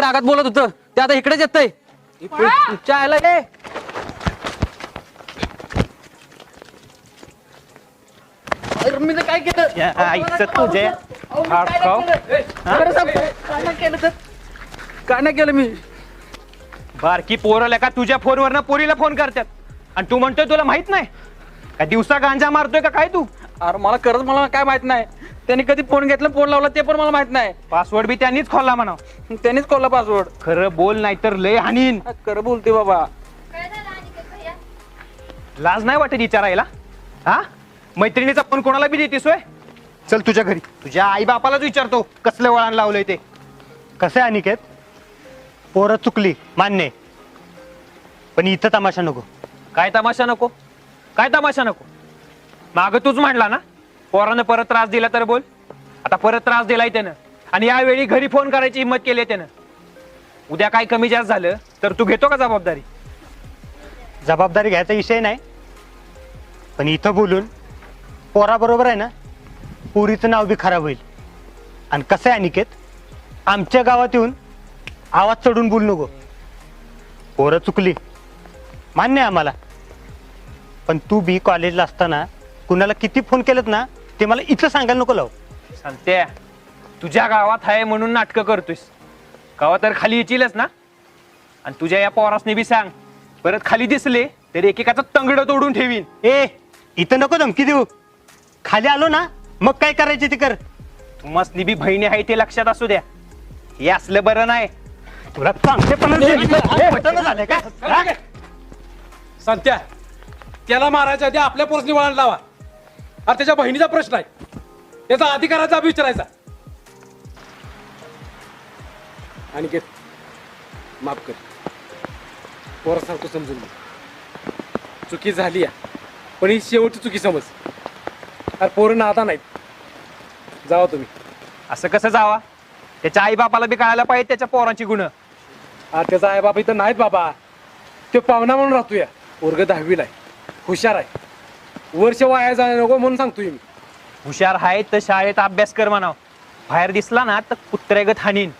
रागात बोलत होतं ते आता इकडेच येतंय. तुमच्या आयला ये. मी तर काय केलं काय नाही केलं मी. बारकी पोरं का तुझ्या फोनवर पोरीला फोन करतात आणि तू म्हणतोय तुला माहित नाही का दिवसा गांजा मारतोय का काय तू? अरे मला काय माहित नाही. त्यांनी कधी फोन घेतला फोन लावला ते पण मला माहित नाही. पासवर्ड बी त्यांनीच खोलला म्हणा. त्यांनीच खोलला पासवर्ड. खरं बोल नाही तर लय हानीन. खरं बोलते बाबा. लाज नाही वाटत विचारायला? हा मैत्रिणीचा फोन कोणाला बी देतेस होय? चल तुझ्या घरी तुझ्या आई बापालाच विचारतो कसलं वळण लावलंय ते. कसं आहे अनिकेत, पोरं चुकली मान्य, पण इथं तमाशा नको. काय तमाशा नको? काय तमाशा नको? माग तूच म्हणला ना पोरानं परत त्रास दिला तर बोल. आता परत त्रास दिलाय त्यानं आणि यावेळी घरी फोन करायची हिंमत केली त्यानं. उद्या काय कमी जास्त झालं तर तू घेतो का जबाबदारी? जबाबदारी घ्यायचा विषय नाही, पण इथं बोलून पोराबरोबर आहे ना पोरीचं नाव बी खराब होईल. आणि कसं आहे अनिकेत, आमच्या गावात येऊन आवाज चढून बोलू नको. पोरं चुकली मान्य आहे आम्हाला, पण तू बी कॉलेजला असताना कुणाला किती फोन केलेत ना ते मला इथं सांगायला नको लाव. सांगते तुझ्या गावात आहे म्हणून नाटकं करतोयस. गावात तर खाली येचीलच ना. आणि तुझ्या या पोरासने बी सांग परत खाली दिसले तर एकेकाचं तंगड तोडून ठेवीन. ए इथं नको धमकी देऊ. खाली आलो ना मग काय करायचे ते कर. तुम्हासनी बी बहिणी आहे ते लक्षात असू द्या. हे असलं बरं नाही. तुला चांगलेपणा झालंय का? सांगत्या त्याला मारायच्या आधी आपल्या पोरसनी वळण लावा. अरे त्याच्या बहिणीचा प्रश्न आहे, त्याचा अधिकाराचा विचारायचा. आणि माफ कर, पोरासारखं समजून घे. चुकी झाली पण ही शेवटची चुकी समज. अरे पोरं नाता नाहीत. जावा तुम्ही. असं कसं जावा? त्याच्या आई बापाला बी कळायला पाहिजे त्याच्या पोरांची गुण. अरे त्याचा आई बाप इथं नाहीत बाबा. तो पाहुणा म्हणून राहतोय. पोरग 10वीला आहे, हुशार आहे. वर्ष वाया जायला नको म्हणून सांगतोय मी. हुशार आहे तर शाळेत अभ्यास कर म्हणाव. बाहेर दिसला ना तर कुत्र्यागत हानीन.